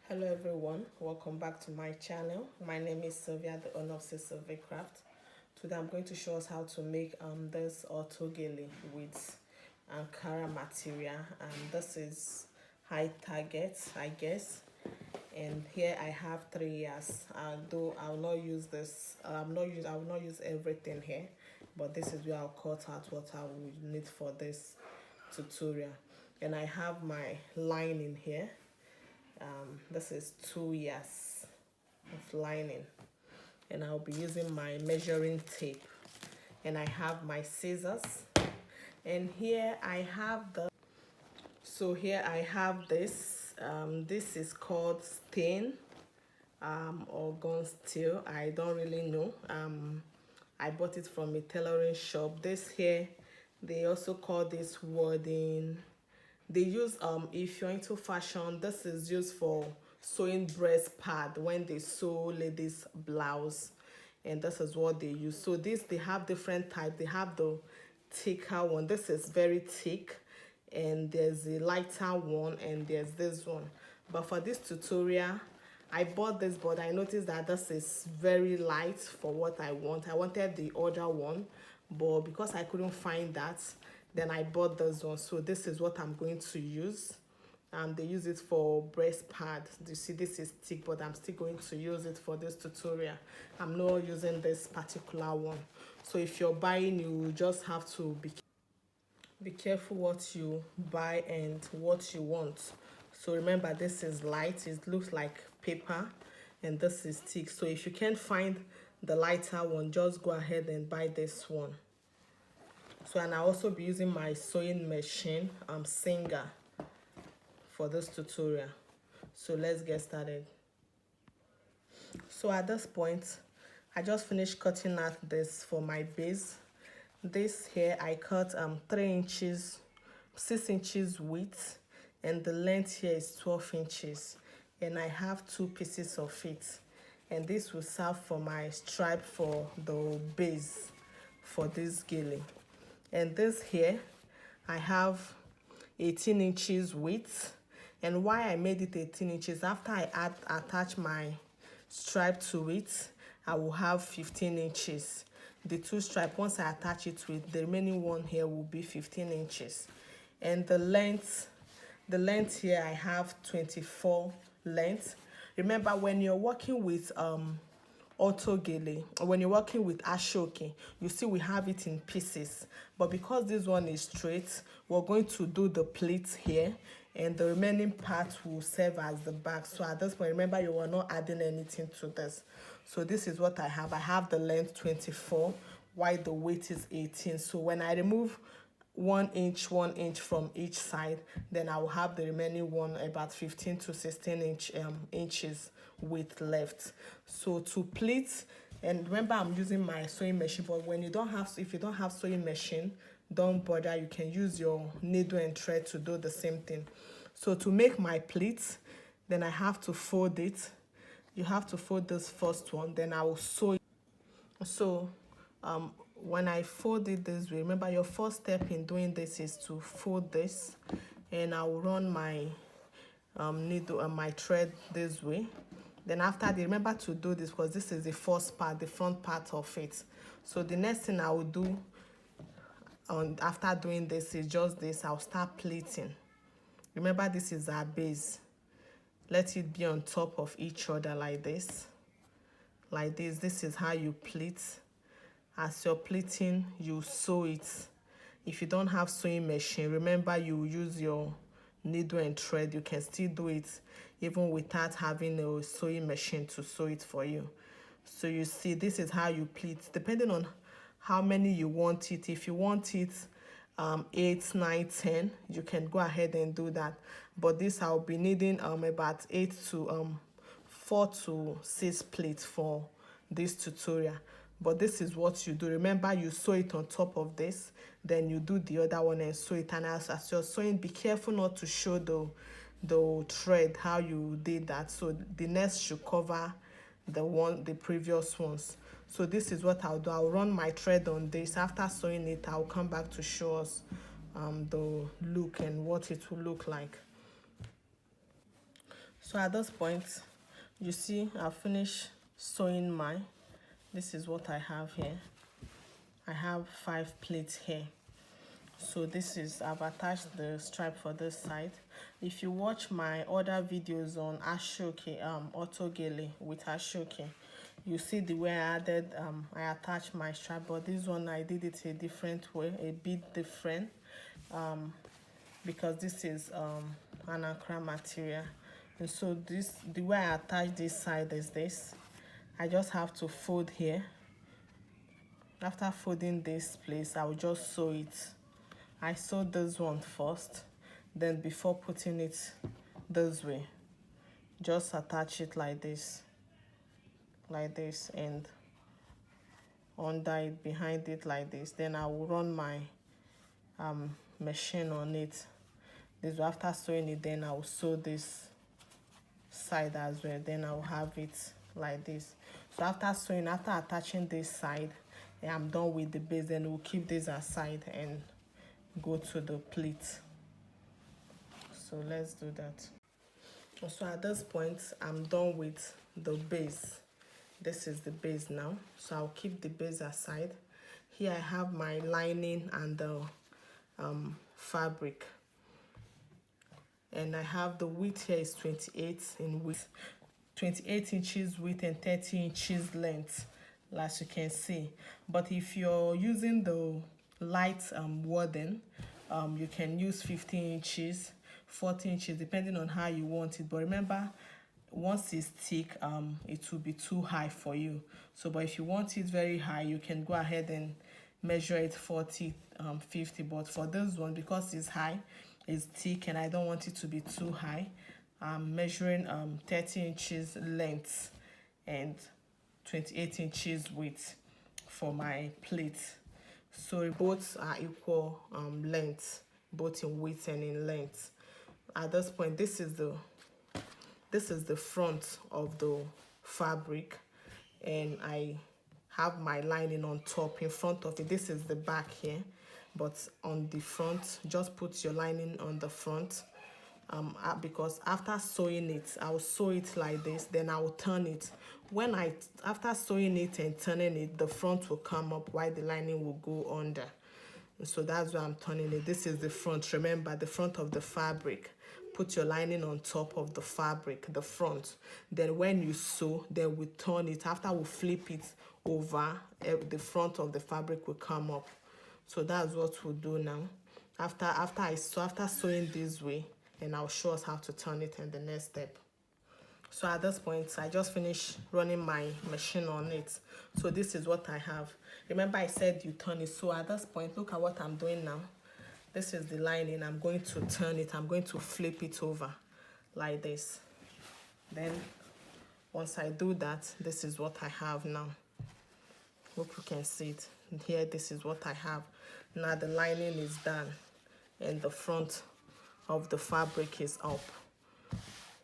Hello everyone, welcome back to my channel. My name is Sylvia, the owner of CsylvicCraft. Today I'm going to show us how to make this auto gele with Ankara material, and this is high target, I guess. And here I have 3 years. Though I will not use this. I will not use everything here, but this is where I'll cut out what I will need for this tutorial. And I have my lining here. This is 2 years of lining, and I'll be using my measuring tape, and I have my scissors, and here I have this. This is called stain or gun steel. I don't really know. I bought it from a tailoring shop. This here, they also call this wording. They use if you're into fashion, this is used for sewing breast pad when they sew ladies blouse, and this is what they use. So they have different types. They have the thicker one. This is very thick, and there's a lighter one, and there's this one. But for this tutorial, I bought this, but I noticed that this is very light for what I want. I wanted the other one, but because I couldn't find that, then I bought this one. So this is what I'm going to use. They use it for breast pad. You see, this is thick, but I'm still going to use it for this tutorial. I'm not using this particular one. So if you're buying, you just have to be careful what you buy and what you want. So remember, this is light. It looks like paper, and this is thick. So if you can't find the lighter one, just go ahead and buy this one. So, and I'll also be using my sewing machine, Singer, for this tutorial. So let's get started. So at this point, I just finished cutting out this for my base. This here I cut 3 inches, 6 inches width, and the length here is 12 inches. And I have 2 pieces of it. And this will serve for my stripe for the base for this gele. And this here, I have 18 inches width. And why I made it 18 inches, after I attach my stripe to it, I will have 15 inches. The 2 stripe, once I attach it with the remaining one here, will be 15 inches. And the length here, I have 24 length. Remember, when you're working with auto gele, when you're working with ashoke, you see we have it in pieces, but because this one is straight, we're going to do the pleats here, and the remaining part will serve as the back. So at this point, remember, you are not adding anything to this. So this is what I have the length 24 while the weight is 18. So when I remove 1 inch from each side, then I will have the remaining one about 15 to 16 inches width left. So to pleat, and remember, I'm using my sewing machine, but when you don't have, if you don't have sewing machine, don't bother, you can use your needle and thread to do the same thing. So to make my pleats, then I have to fold it. You have to fold this first one, then I will sew it. So when I fold it this way, remember your first step in doing this is to fold this, and I will run my needle and my thread this way. Then after that, remember to do this because this is the first part, the front part of it. So the next thing I will do after doing this is just this. I'll start pleating. Remember, this is our base. Let it be on top of each other like this. Like this. This is how you pleat. As you're pleating, you sew it. If you don't have sewing machine, remember you use your needle and thread. You can still do it even without having a sewing machine to sew it for you. So you see, this is how you pleat, depending on how many you want it. If you want it 8, 9, 10, you can go ahead and do that. But this, I'll be needing about 4 to 6 pleats for this tutorial. But this is what you do. Remember, you sew it on top of this, then you do the other one and sew it. And as you're sewing, be careful not to show the thread how you did that. So the next should cover the previous ones. So this is what I'll do. I'll run my thread on this. After sewing it, I'll come back to show us the look and what it will look like. So at this point, you see I've finished sewing mine. This is what I have here. I have 5 pleats here. So this is, I've attached the stripe for this side. If you watch my other videos on ashoke, auto gele with ashoke, you see the way I added, I attached my stripe, but this one I did it a different way, a bit different, because this is an Ankara material. And so this, the way I attach this side is this. I just have to fold here. After folding this place, I will just sew it. I sew this one first, then before putting it this way, just attach it like this, and under it, behind it like this. Then I will run my machine on it. This, after sewing it, then I will sew this side as well. Then I will have it like this. So after sewing, after attaching this side, I'm done with the base. Then we'll keep this aside and go to the pleat. So let's do that. So at this point, I'm done with the base. This is the base now, so I'll keep the base aside. Here I have my lining and the fabric, and I have the width here is 28 in width, 28 inches width and 30 inches length, as you can see. But if you're using the light wording, you can use 15 inches, 14 inches, depending on how you want it. But remember, once it's thick, it will be too high for you. So, but if you want it very high, you can go ahead and measure it 40, 50. But for this one, because it's high, it's thick, and I don't want it to be too high, I'm measuring 30 inches length and 28 inches width for my plate. So both are equal length, both in width and in length. At this point, this is the front of the fabric, and I have my lining on top in front of it. This is the back here, but on the front, just put your lining on the front, because after sewing it, I'll sew it like this, then I'll turn it. After sewing it and turning it, the front will come up while the lining will go under. So that's why I'm turning it. This is the front. Remember, the front of the fabric. Put your lining on top of the fabric, the front. Then when you sew, then we turn it. After we flip it over, the front of the fabric will come up. So that's what we'll do now. After sewing this way, and I'll show us how to turn it in the next step. So at this point, I just finished running my machine on it. So this is what I have. Remember, I said you turn it. So at this point, look at what I'm doing now. This is the lining. I'm going to turn it. I'm going to flip it over like this. Then once I do that, this is what I have now. Hope you can see it. Here, this is what I have. Now the lining is done, and the front of the fabric is up.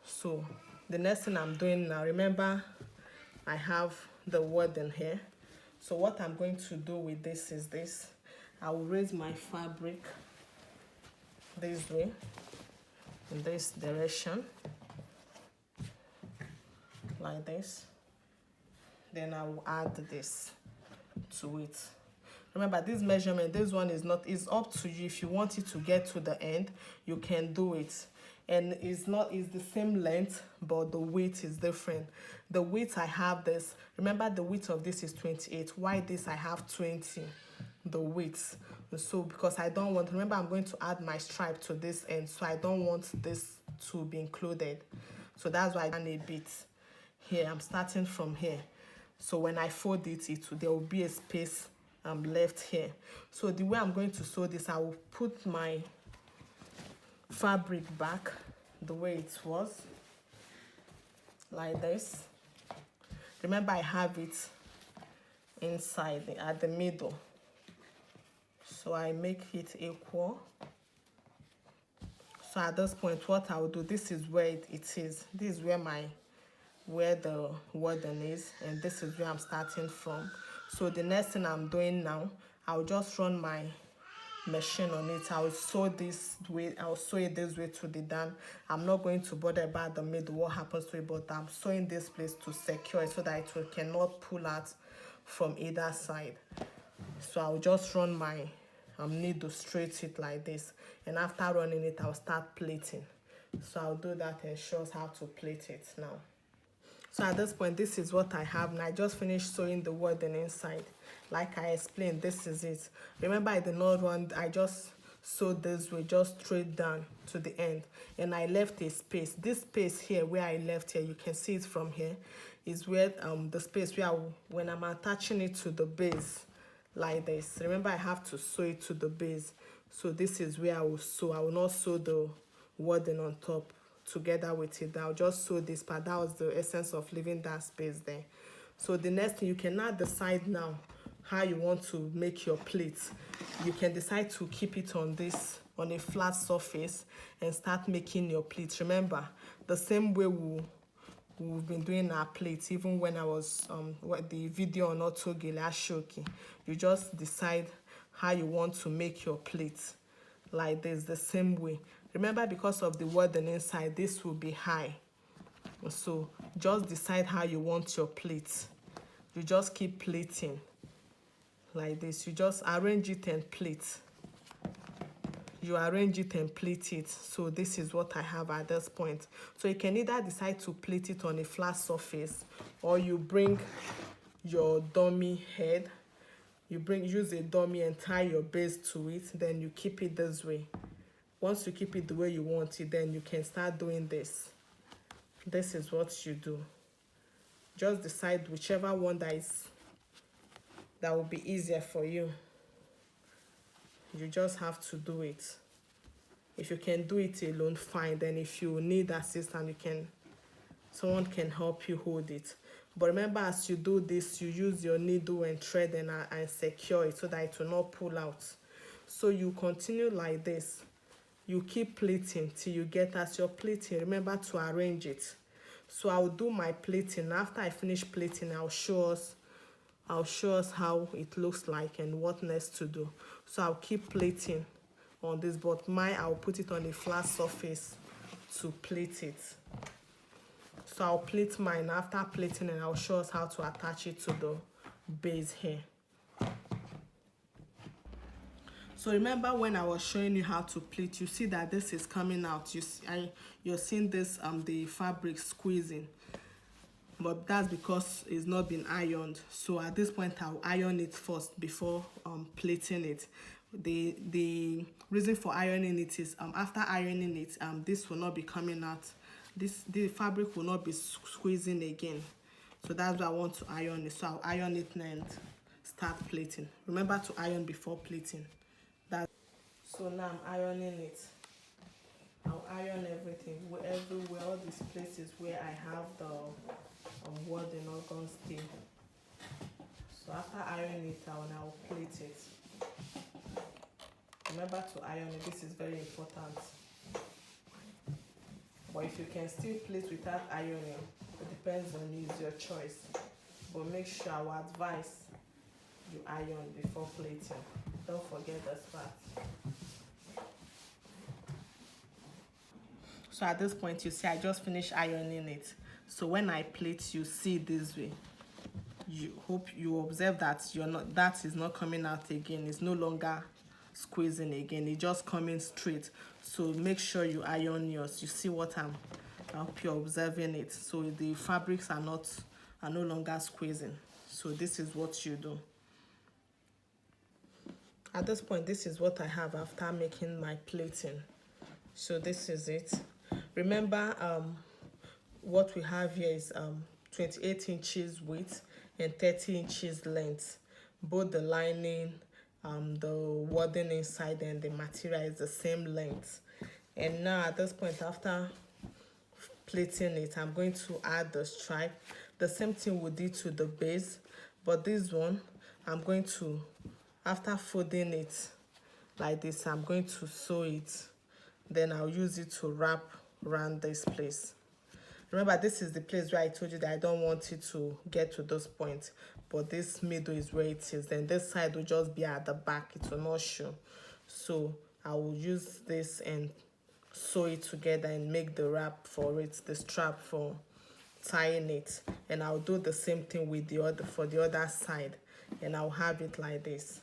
So the next thing I'm doing now, remember, I have the wording here. So what I'm going to do with this is this. I will raise my fabric this way, in this direction, like this. Then I will add this to it. Remember, this measurement, this one is up to you. If you want it to get to the end, you can do it. And it's the same length, but the width is different. The width I have this, remember the width of this is 28. Why this I have 20, the width. So because I don't want, remember I'm going to add my stripe to this end, so I don't want this to be included. So that's why I done a bit here. I'm starting from here. So when I fold it, there will be a space left here. So the way I'm going to sew this, I will put my fabric back the way it was, like this. Remember, I have it inside at the middle, so I make it equal. So at this point, what I will do, this is where it is. This is where the wording is, and this is where I'm starting from. So the next thing I'm doing now, I'll just run my machine on it. I'll sew this way, I'll sew it this way to the down. I'm not going to bother about the middle, what happens to it, but I'm sewing this place to secure it so that it cannot pull out from either side. So I'll just run my needle straight it like this, and after running it I'll start pleating. So I'll do that and show us how to plait it now. So at this point, this is what I have, and I just finished sewing the wording inside. Like I explained, this is it. Remember, I did not run, I just sewed this way, just straight down to the end, and I left a space. This space here where I left here, you can see it from here, is where the space where when I'm attaching it to the base like this. Remember, I have to sew it to the base. So this is where I will sew. I will not sew the wording on top together with it. I'll just sew this part. That was the essence of leaving that space there. So the next thing, you can now decide now how you want to make your pleats. You can decide to keep it on this, on a flat surface, and start making your pleats. Remember, the same way we've been doing our pleats, even when I was the video on auto gele ashoki. You just decide how you want to make your pleats like this, the same way. Remember, because of the wording inside, this will be high. So just decide how you want your pleats. You just keep pleating like this. You just arrange it and pleat. You arrange it and pleat it. So this is what I have at this point. So you can either decide to pleat it on a flat surface, or you bring your dummy head, use a dummy and tie your base to it, then you keep it this way. Once you keep it the way you want it, then you can start doing this. This is what you do. Just decide whichever one that will be easier for you. You just have to do it. If you can do it alone, fine. Then if you need assistance, someone can help you hold it. But remember, as you do this, you use your needle and thread and secure it so that it will not pull out. So you continue like this. You keep pleating till you get, as you're pleating, remember to arrange it. So I'll do my pleating. After I finish pleating, I'll show us how it looks like and what next to do. So I'll keep pleating on this, but I'll put it on a flat surface to pleat it. So I'll pleat mine. After pleating, and I'll show us how to attach it to the base here. So remember, when I was showing you how to pleat, you see that this is coming out. You're seeing this the fabric squeezing, but that's because it's not been ironed. So at this point, I'll iron it first before plating it. The reason for ironing it is after ironing it, this will not be coming out. The fabric will not be squeezing again. So that's why I want to iron it. So I'll iron it and start plating. Remember to iron before plating. So now I'm ironing it. I'll iron everything, everywhere, all these places where I have the wording not gonna stay. So after ironing it, I'll plait it. Remember to iron it. This is very important. But if you can still plait without ironing, it depends on you, it's your choice. But make sure, I will advise you iron before plating. Don't forget this part. So at this point, you see I just finished ironing it. So when I plait, you see this way. You hope you observe that that is not coming out again. It's no longer squeezing again. It's just coming straight. So make sure you iron yours. You see what I hope you're observing it. So the fabrics are no longer squeezing. So this is what you do. At this point, this is what I have after making my plating. So this is it. Remember, what we have here is 28 inches width and 30 inches length. Both the lining, the wording inside, and the material is the same length. And now at this point, after plating it, I'm going to add the stripe. The same thing we did to the base, but this one, I'm going to, after folding it like this, I'm going to sew it. Then I'll use it to wrap around this place. Remember, this is the place where I told you that I don't want it to get to this point, but this middle is where it is. Then this side will just be at the back. It will not show. So I will use this and sew it together and make the wrap for it, the strap for tying it. And I'll do the same thing with the other, for the other side, and I'll have it like this.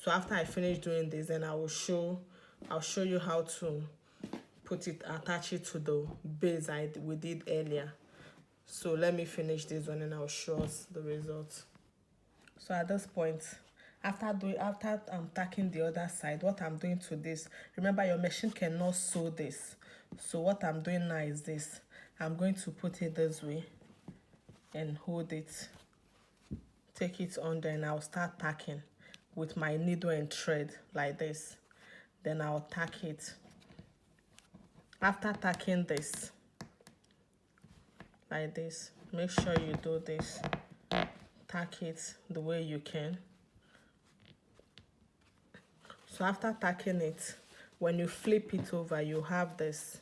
So after I finish doing this, then I'll show you how to attach it to the base we did earlier. So let me finish this one and I'll show us the result. So at this point, after I'm tacking the other side, what I'm doing to this, remember your machine cannot sew this. So what I'm doing now is this. I'm going to put it this way and hold it, take it under, and I'll start tacking with my needle and thread like this. Then I'll tack it. After tacking this like this, make sure you do this. Tack it the way you can. So after tacking it, when you flip it over, you have this.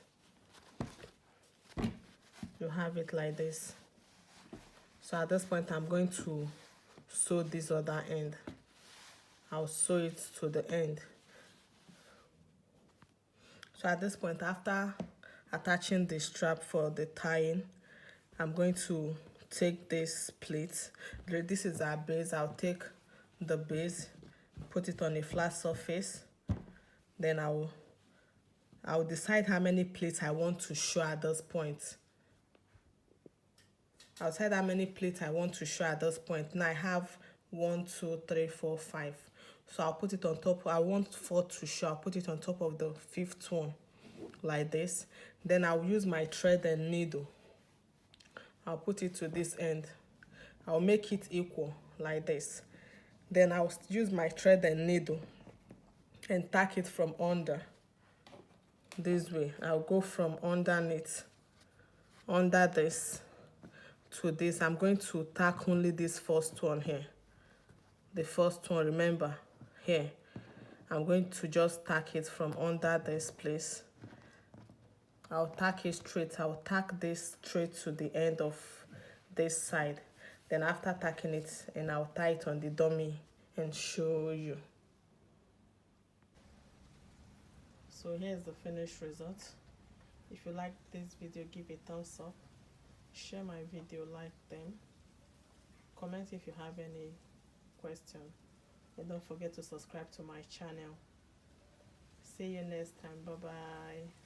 You have it like this. So at this point, I'm going to sew this other end. I'll sew it to the end. So at this point, after attaching the strap for the tying, I'm going to take this plate. This is our base. I'll take the base, put it on a flat surface. Then I'll decide how many plates I want to show at this point. I'll decide how many plates I want to show at this point. Now I have 1, 2, 3, 4, 5. So I'll put it on top. I want 4 to show. I'll put it on top of the 5th one like this. Then I'll use my thread and needle. I'll put it to this end. I'll make it equal like this. Then I'll use my thread and needle and tack it from under this way. I'll go from underneath, under this to this. I'm going to tack only this first one here. The first one, remember, here. I'm going to just tack it from under this place. I'll tack it straight. I'll tack this straight to the end of this side. Then after tacking it, and I'll tie it on the dummy and show you. So here's the finished result. If you like this video, give a thumbs up. Share my video, like them. Comment if you have any question. And don't forget to subscribe to my channel. See you next time. Bye bye.